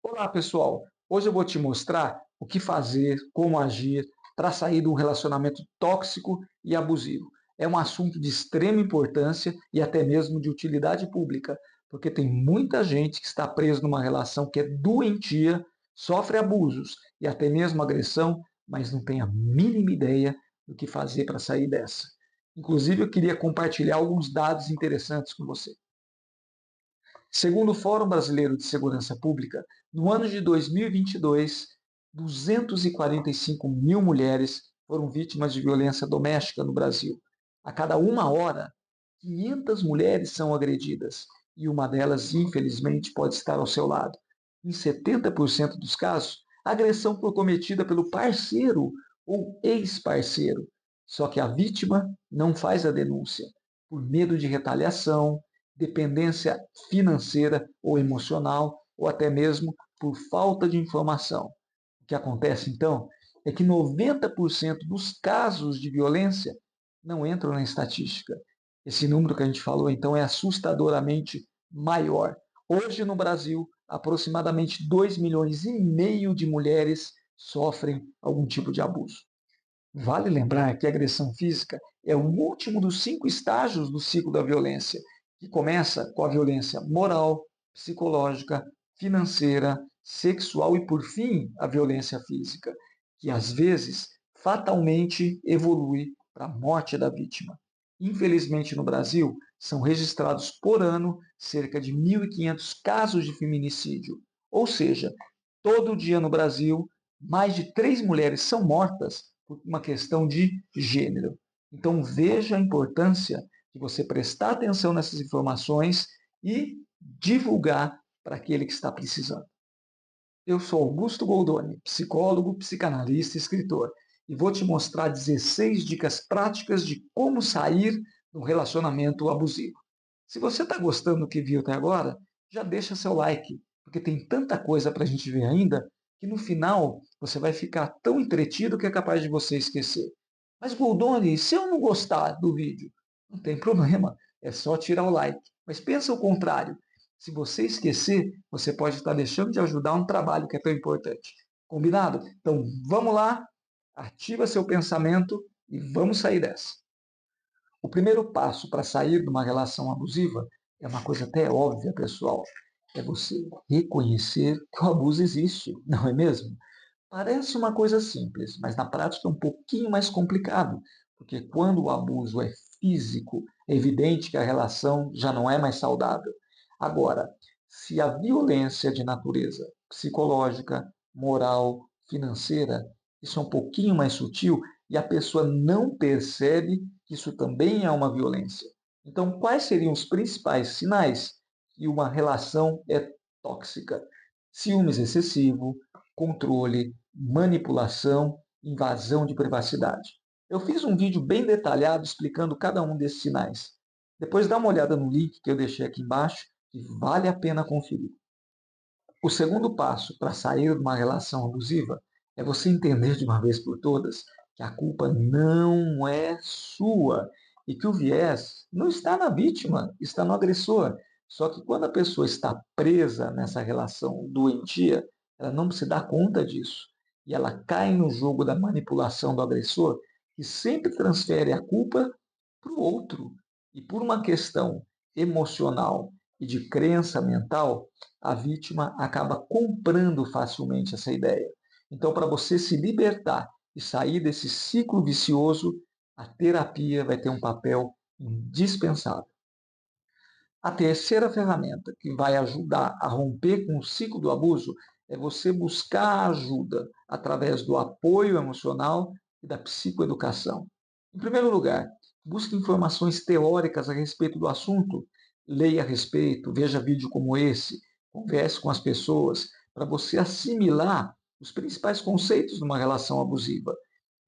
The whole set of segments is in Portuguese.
Olá, pessoal! Hoje eu vou te mostrar o que fazer, como agir para sair de um relacionamento tóxico e abusivo. É um assunto de extrema importância e até mesmo de utilidade pública, porque tem muita gente que está presa numa relação que é doentia, sofre abusos e até mesmo agressão, mas não tem a mínima ideia do que fazer para sair dessa. Inclusive, eu queria compartilhar alguns dados interessantes com você. Segundo o Fórum Brasileiro de Segurança Pública, no ano de 2022, 245 mil mulheres foram vítimas de violência doméstica no Brasil. A cada uma hora, 500 mulheres são agredidas e uma delas, infelizmente, pode estar ao seu lado. Em 70% dos casos, a agressão foi cometida pelo parceiro ou ex-parceiro. Só que a vítima não faz a denúncia por medo de retaliação, dependência financeira ou emocional, ou até mesmo por falta de informação. O que acontece, então, é que 90% dos casos de violência não entram na estatística. Esse número que a gente falou, então, é assustadoramente maior. Hoje, no Brasil, aproximadamente 2,5 milhões de mulheres sofrem algum tipo de abuso. Vale lembrar que a agressão física é o último dos 5 estágios do ciclo da violência, que começa com a violência moral, psicológica, financeira, sexual e, por fim, a violência física, que às vezes fatalmente evolui para a morte da vítima. Infelizmente, no Brasil, são registrados por ano cerca de 1.500 casos de feminicídio, ou seja, todo dia no Brasil, mais de 3 mulheres são mortas por uma questão de gênero. Então, veja a importância de você prestar atenção nessas informações e divulgar para aquele que está precisando. Eu sou Augusto Goldoni, psicólogo, psicanalista e escritor, e vou te mostrar 16 dicas práticas de como sair de um relacionamento abusivo. Se você está gostando do que viu até agora, já deixa seu like, porque tem tanta coisa para a gente ver ainda, que no final você vai ficar tão entretido que é capaz de você esquecer. Mas Goldoni, se eu não gostar do vídeo? Não tem problema, é só tirar o like. Mas pensa o contrário. Se você esquecer, você pode estar deixando de ajudar um trabalho que é tão importante. Combinado? Então vamos lá, ativa seu pensamento e vamos sair dessa. O primeiro passo para sair de uma relação abusiva é uma coisa até óbvia, pessoal. É você reconhecer que o abuso existe, não é mesmo? Parece uma coisa simples, mas na prática é um pouquinho mais complicado, porque quando o abuso é físico, é evidente que a relação já não é mais saudável. Agora, se a violência é de natureza psicológica, moral, financeira, isso é um pouquinho mais sutil e a pessoa não percebe que isso também é uma violência. Então, quais seriam os principais sinais que uma relação é tóxica? Ciúmes excessivo, controle, manipulação, invasão de privacidade. Eu fiz um vídeo bem detalhado explicando cada um desses sinais. Depois dá uma olhada no link que eu deixei aqui embaixo, que vale a pena conferir. O segundo passo para sair de uma relação abusiva é você entender de uma vez por todas que a culpa não é sua e que o viés não está na vítima, está no agressor. Só que quando a pessoa está presa nessa relação doentia, ela não se dá conta disso. E ela cai no jogo da manipulação do agressor, que sempre transfere a culpa para o outro. E por uma questão emocional e de crença mental, a vítima acaba comprando facilmente essa ideia. Então, para você se libertar e sair desse ciclo vicioso, a terapia vai ter um papel indispensável. A terceira ferramenta que vai ajudar a romper com o ciclo do abuso é você buscar ajuda através do apoio emocional e da psicoeducação. Em primeiro lugar, busque informações teóricas a respeito do assunto, leia a respeito, veja vídeo como esse, converse com as pessoas, para você assimilar os principais conceitos de uma relação abusiva,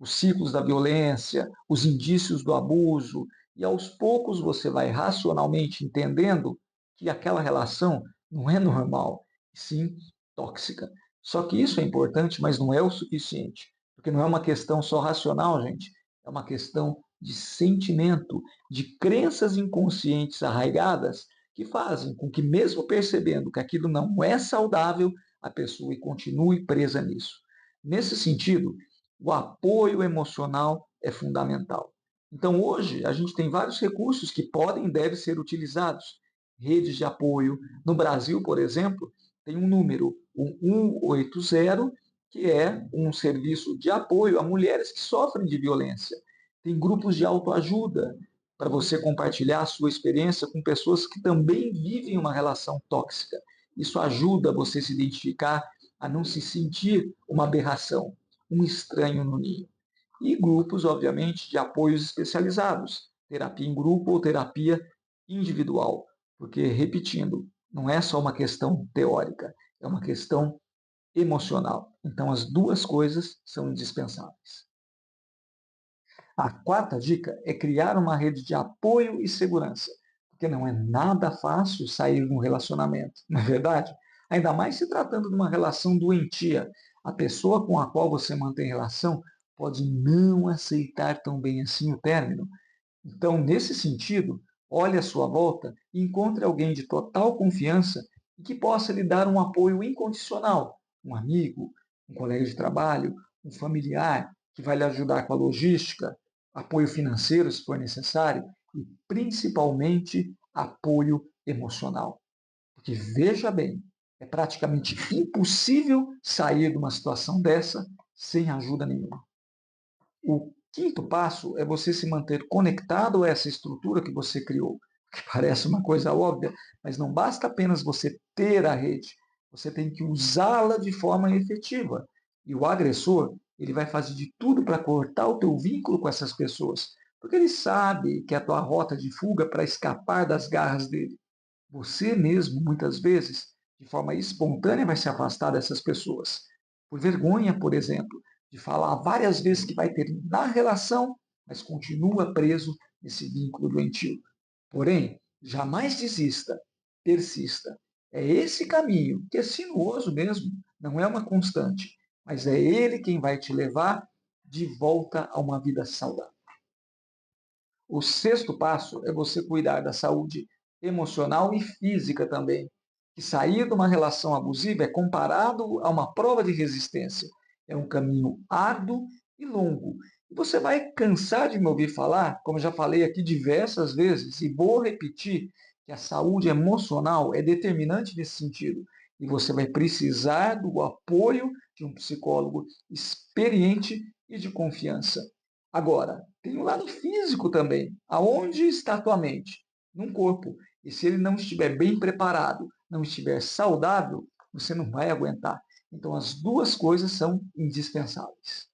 os ciclos da violência, os indícios do abuso, e aos poucos você vai racionalmente entendendo que aquela relação não é normal, sim tóxica. Só que isso é importante, mas não é o suficiente, porque não é uma questão só racional, gente, é uma questão de sentimento, de crenças inconscientes arraigadas que fazem com que, mesmo percebendo que aquilo não é saudável, a pessoa e continue presa nisso. Nesse sentido, o apoio emocional é fundamental. Então, hoje, a gente tem vários recursos que podem e devem ser utilizados. Redes de apoio. No Brasil, por exemplo, tem um número, o 180, que é um serviço de apoio a mulheres que sofrem de violência. Tem grupos de autoajuda para você compartilhar a sua experiência com pessoas que também vivem uma relação tóxica. Isso ajuda você a se identificar, a não se sentir uma aberração, um estranho no ninho. E grupos, obviamente, de apoios especializados, terapia em grupo ou terapia individual, porque, repetindo, não é só uma questão teórica, é uma questão emocional. Então, as duas coisas são indispensáveis. A quarta dica é criar uma rede de apoio e segurança, porque não é nada fácil sair de um relacionamento, não é verdade? Ainda mais se tratando de uma relação doentia. A pessoa com a qual você mantém relação pode não aceitar tão bem assim o término. Então, nesse sentido, olhe à sua volta e encontre alguém de total confiança e que possa lhe dar um apoio incondicional, um amigo, um colega de trabalho, um familiar que vai lhe ajudar com a logística, apoio financeiro, se for necessário, e principalmente apoio emocional. Porque veja bem, é praticamente impossível sair de uma situação dessa sem ajuda nenhuma. O quinto passo é você se manter conectado a essa estrutura que você criou, que parece uma coisa óbvia, mas não basta apenas você ter a rede, você tem que usá-la de forma efetiva. E o agressor, ele vai fazer de tudo para cortar o teu vínculo com essas pessoas, porque ele sabe que é a tua rota de fuga para escapar das garras dele. Você mesmo, muitas vezes, de forma espontânea, vai se afastar dessas pessoas. Por vergonha, por exemplo, de falar várias vezes que vai terminar a relação, mas continua preso nesse vínculo doentio. Porém, jamais desista, persista. É esse caminho, que é sinuoso mesmo, não é uma constante, mas é ele quem vai te levar de volta a uma vida saudável. O sexto passo é você cuidar da saúde emocional e física também. Que sair de uma relação abusiva é comparado a uma prova de resistência. É um caminho árduo e longo. E você vai cansar de me ouvir falar, como já falei aqui diversas vezes, e vou repetir, que a saúde emocional é determinante nesse sentido. E você vai precisar do apoio de um psicólogo experiente e de confiança. Agora, tem um lado físico também. Aonde está a tua mente? Num corpo. E se ele não estiver bem preparado, não estiver saudável, você não vai aguentar. Então, as duas coisas são indispensáveis.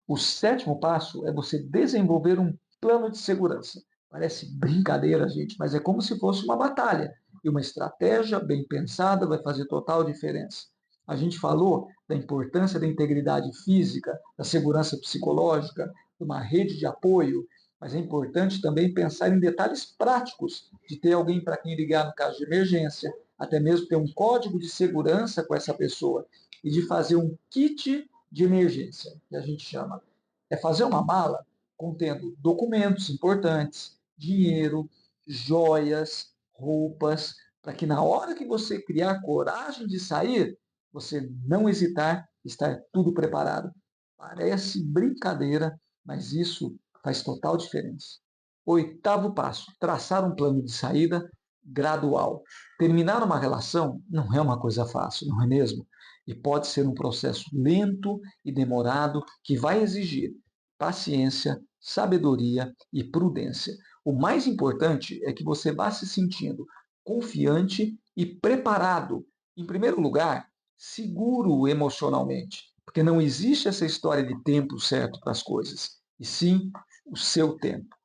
O sétimo passo é você desenvolver um plano de segurança. Parece brincadeira, gente, mas é como se fosse uma batalha. E uma estratégia bem pensada vai fazer total diferença. A gente falou da importância da integridade física, da segurança psicológica, de uma rede de apoio, mas é importante também pensar em detalhes práticos, de ter alguém para quem ligar no caso de emergência, até mesmo ter um código de segurança com essa pessoa e de fazer um kit de emergência, que a gente chama. É fazer uma mala contendo documentos importantes, dinheiro, joias, roupas, para que na hora que você criar coragem de sair, você não hesitar, estar tudo preparado. Parece brincadeira, mas isso faz total diferença. Oitavo passo: traçar um plano de saída gradual. Terminar uma relação não é uma coisa fácil, não é mesmo? E pode ser um processo lento e demorado que vai exigir paciência, sabedoria e prudência. O mais importante é que você vá se sentindo confiante e preparado. Em primeiro lugar, seguro emocionalmente, porque não existe essa história de tempo certo para as coisas, e sim o seu tempo.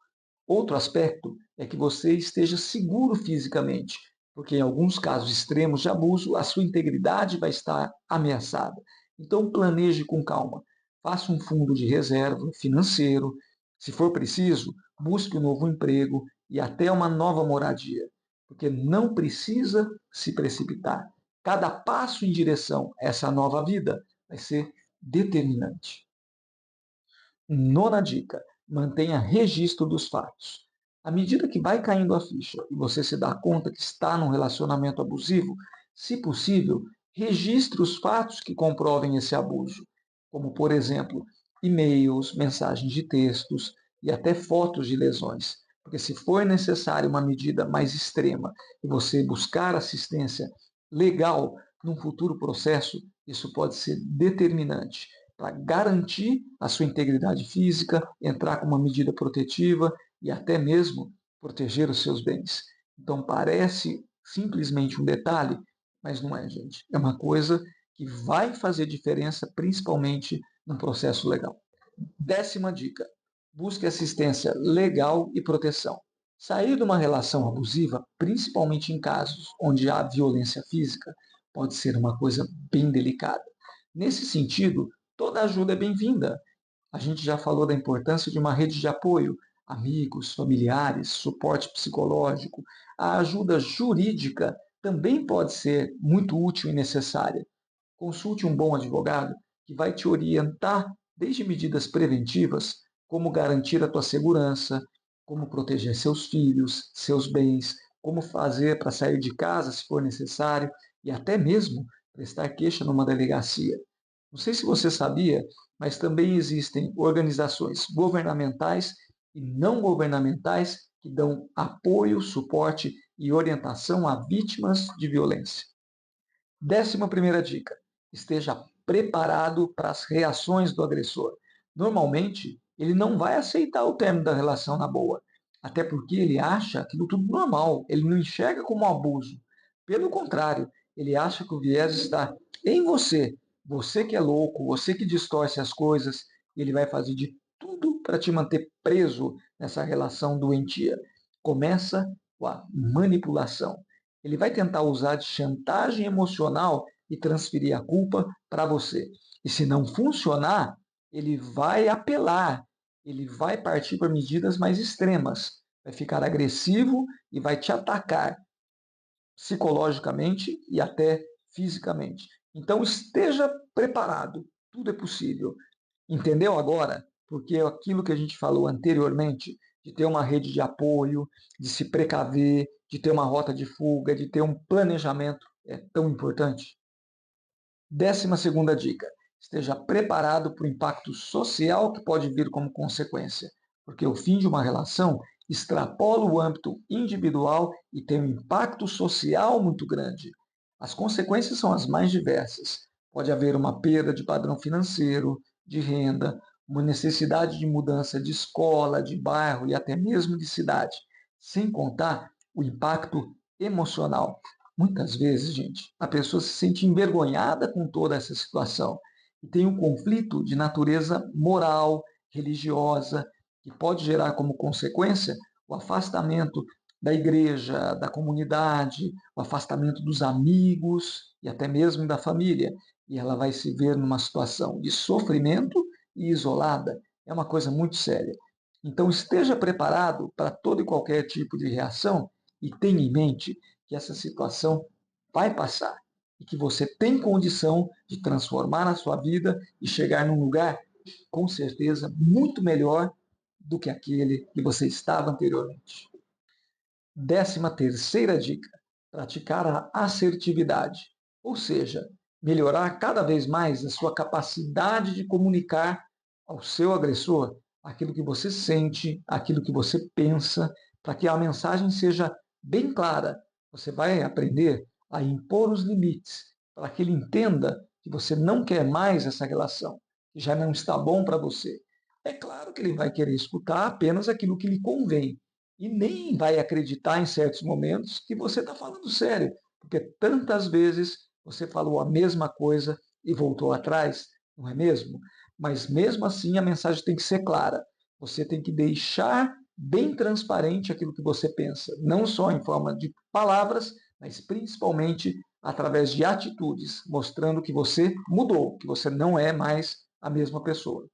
Outro aspecto é que você esteja seguro fisicamente, porque em alguns casos extremos de abuso, a sua integridade vai estar ameaçada. Então, planeje com calma. Faça um fundo de reserva financeiro. Se for preciso, busque um novo emprego e até uma nova moradia, porque não precisa se precipitar. Cada passo em direção a essa nova vida vai ser determinante. Nona dica: mantenha registro dos fatos. À medida que vai caindo a ficha e você se dá conta que está num relacionamento abusivo, se possível, Registre os fatos que comprovem esse abuso, como, por exemplo, e-mails, mensagens de textos e até fotos de lesões. Porque se for necessário uma medida mais extrema e você buscar assistência legal num futuro processo, isso pode ser determinante para garantir a sua integridade física, entrar com uma medida protetiva e até mesmo proteger os seus bens. Então, parece simplesmente um detalhe, mas não é, gente. É uma coisa que vai fazer diferença, principalmente no processo legal. 10ª dica: busque assistência legal e proteção. Sair de uma relação abusiva, principalmente em casos onde há violência física, pode ser uma coisa bem delicada. Nesse sentido, toda ajuda é bem-vinda. A gente já falou da importância de uma rede de apoio, amigos, familiares, suporte psicológico. A ajuda jurídica também pode ser muito útil e necessária. Consulte um bom advogado que vai te orientar desde medidas preventivas, como garantir a tua segurança, como proteger seus filhos, seus bens, como fazer para sair de casa se for necessário e até mesmo prestar queixa numa delegacia. Não sei se você sabia, mas também existem organizações governamentais e não governamentais que dão apoio, suporte e orientação a vítimas de violência. 11ª dica: esteja preparado para as reações do agressor. Normalmente, ele não vai aceitar o término da relação na boa, até porque ele acha aquilo tudo normal, ele não enxerga como um abuso. Pelo contrário, ele acha que o viés está em você, você que é louco, você que distorce as coisas, e ele vai fazer de tudo para te manter preso nessa relação doentia. Começa com a manipulação. Ele vai tentar usar de chantagem emocional e transferir a culpa para você. E se não funcionar, ele vai apelar, ele vai partir para medidas mais extremas, vai ficar agressivo e vai te atacar psicologicamente e até fisicamente. Então esteja preparado, tudo é possível. Entendeu agora? Porque aquilo que a gente falou anteriormente, de ter uma rede de apoio, de se precaver, de ter uma rota de fuga, de ter um planejamento, é tão importante. 12ª dica: esteja preparado para o impacto social que pode vir como consequência, porque o fim de uma relação extrapola o âmbito individual e tem um impacto social muito grande. As consequências são as mais diversas. Pode haver uma perda de padrão financeiro, de renda, uma necessidade de mudança de escola, de bairro e até mesmo de cidade, sem contar o impacto emocional. Muitas vezes, gente, a pessoa se sente envergonhada com toda essa situação e tem um conflito de natureza moral, religiosa, que pode gerar como consequência o afastamento da igreja, da comunidade, o afastamento dos amigos e até mesmo da família. E ela vai se ver numa situação de sofrimento e isolada. É uma coisa muito séria. Então, esteja preparado para todo e qualquer tipo de reação e tenha em mente que essa situação vai passar e que você tem condição de transformar a sua vida e chegar num lugar, com certeza, muito melhor do que aquele que você estava anteriormente. 13ª dica: praticar a assertividade, ou seja, melhorar cada vez mais a sua capacidade de comunicar ao seu agressor aquilo que você sente, aquilo que você pensa, para que a mensagem seja bem clara. Você vai aprender a impor os limites para que ele entenda que você não quer mais essa relação, que já não está bom para você. É claro que ele vai querer escutar apenas aquilo que lhe convém, e nem vai acreditar em certos momentos que você está falando sério, porque tantas vezes você falou a mesma coisa e voltou atrás, não é mesmo? Mas mesmo assim a mensagem tem que ser clara. Você tem que deixar bem transparente aquilo que você pensa, não só em forma de palavras, mas principalmente através de atitudes, mostrando que você mudou, que você não é mais a mesma pessoa.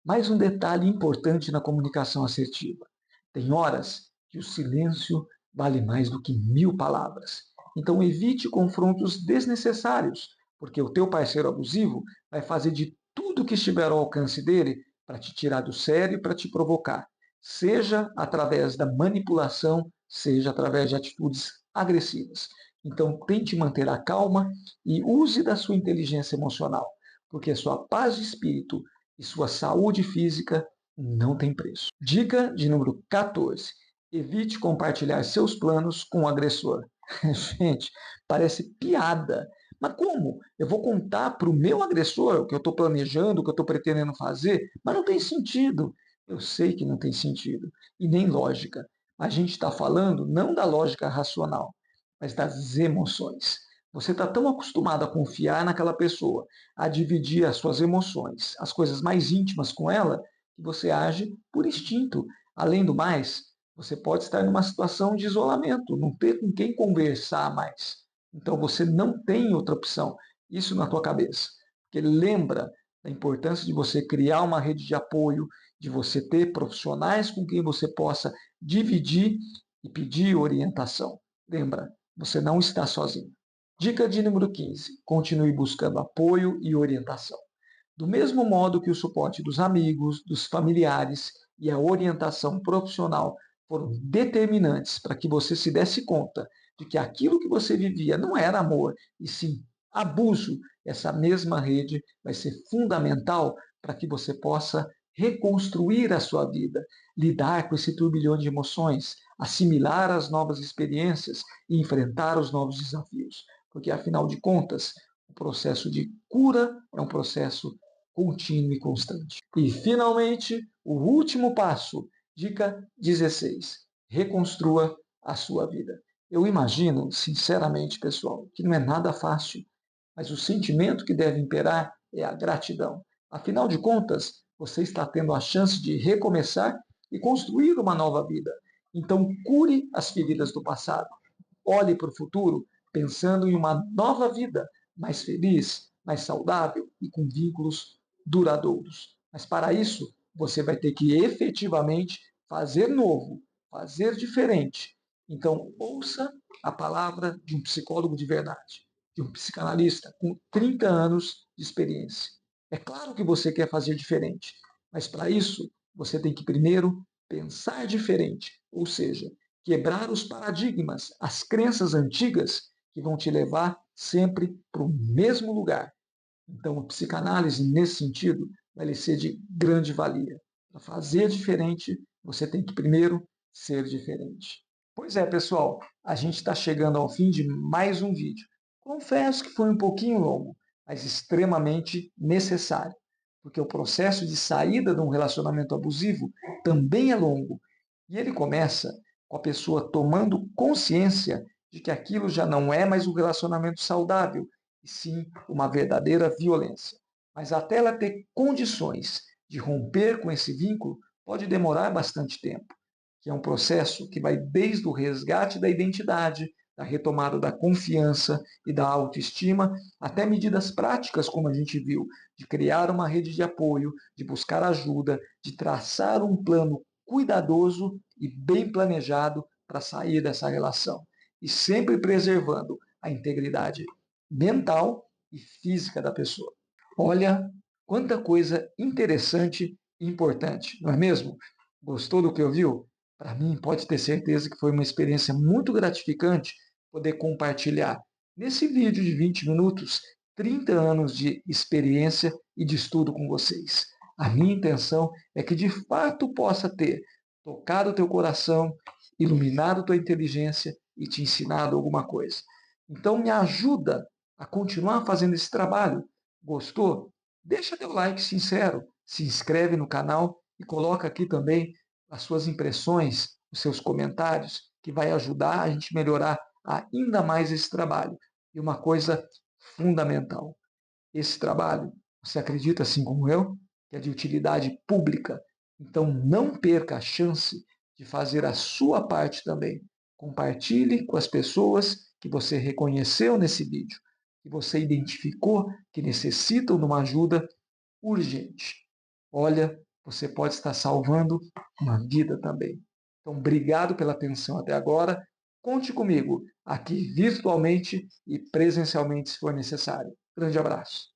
Mais um detalhe importante na comunicação assertiva: tem horas que o silêncio vale mais do que 1000 palavras. Então evite confrontos desnecessários, porque o teu parceiro abusivo vai fazer de tudo que estiver ao alcance dele para te tirar do sério e para te provocar, seja através da manipulação, seja através de atitudes agressivas. Então, tente manter a calma e use da sua inteligência emocional, porque a sua paz de espírito e sua saúde física não tem preço. Dica de número 14. Evite compartilhar seus planos com o agressor. Gente, parece piada. Mas como? Eu vou contar para o meu agressor o que eu estou planejando, o que eu estou pretendendo fazer? Mas não tem sentido. Eu sei que não tem sentido e nem lógica. A gente está falando não da lógica racional, mas das emoções. Você está tão acostumado a confiar naquela pessoa, a dividir as suas emoções, as coisas mais íntimas com ela, que você age por instinto. Além do mais, você pode estar numa situação de isolamento, não ter com quem conversar mais. Então você não tem outra opção. Isso na tua cabeça. Porque lembra da importância de você criar uma rede de apoio, de você ter profissionais com quem você possa dividir e pedir orientação. Lembra, você não está sozinho. Dica de número 15. Continue buscando apoio e orientação. Do mesmo modo que o suporte dos amigos, dos familiares e a orientação profissional foram determinantes para que você se desse conta de que aquilo que você vivia não era amor, e sim abuso, essa mesma rede vai ser fundamental para que você possa reconstruir a sua vida, lidar com esse turbilhão de emoções, assimilar as novas experiências e enfrentar os novos desafios. Porque, afinal de contas, o processo de cura é um processo contínuo e constante. E, finalmente, o último passo, dica 16. Reconstrua a sua vida. Eu imagino, sinceramente, pessoal, que não é nada fácil, mas o sentimento que deve imperar é a gratidão. Afinal de contas, você está tendo a chance de recomeçar e construir uma nova vida. Então, cure as feridas do passado. Olhe para o futuro pensando em uma nova vida, mais feliz, mais saudável e com vínculos duradouros. Mas para isso, você vai ter que efetivamente fazer novo, fazer diferente. Então, ouça a palavra de um psicólogo de verdade, de um psicanalista com 30 anos de experiência. É claro que você quer fazer diferente, mas para isso, você tem que primeiro pensar diferente, ou seja, quebrar os paradigmas, as crenças antigas que vão te levar sempre para o mesmo lugar. Então, a psicanálise, nesse sentido, vai lhe ser de grande valia. Para fazer diferente, você tem que primeiro ser diferente. Pois é, pessoal, a gente está chegando ao fim de mais um vídeo. Confesso que foi um pouquinho longo, mas extremamente necessário, porque o processo de saída de um relacionamento abusivo também é longo. E ele começa com a pessoa tomando consciência de que aquilo já não é mais um relacionamento saudável, e sim uma verdadeira violência. Mas até ela ter condições de romper com esse vínculo, pode demorar bastante tempo, que é um processo que vai desde o resgate da identidade, da retomada da confiança e da autoestima, até medidas práticas, como a gente viu, de criar uma rede de apoio, de buscar ajuda, de traçar um plano cuidadoso e bem planejado para sair dessa relação. E sempre preservando a integridade mental e física da pessoa. Olha quanta coisa interessante e importante, não é mesmo? Gostou do que ouviu? Para mim, pode ter certeza que foi uma experiência muito gratificante poder compartilhar nesse vídeo de 20 minutos 30 anos de experiência e de estudo com vocês. A minha intenção é que de fato possa ter tocado o teu coração, iluminado tua inteligência e te ensinado alguma coisa. Então me ajuda a continuar fazendo esse trabalho. Gostou? Deixa teu like sincero, se inscreve no canal e coloca aqui também as suas impressões, os seus comentários, que vai ajudar a gente melhorar ainda mais esse trabalho. E uma coisa fundamental, esse trabalho, você acredita assim como eu, que é de utilidade pública. Então não perca a chance de fazer a sua parte também. Compartilhe com as pessoas que você reconheceu nesse vídeo, que você identificou que necessitam de uma ajuda urgente. Olha, você pode estar salvando uma vida também. Então, obrigado pela atenção até agora. Conte comigo aqui virtualmente e presencialmente se for necessário. Grande abraço.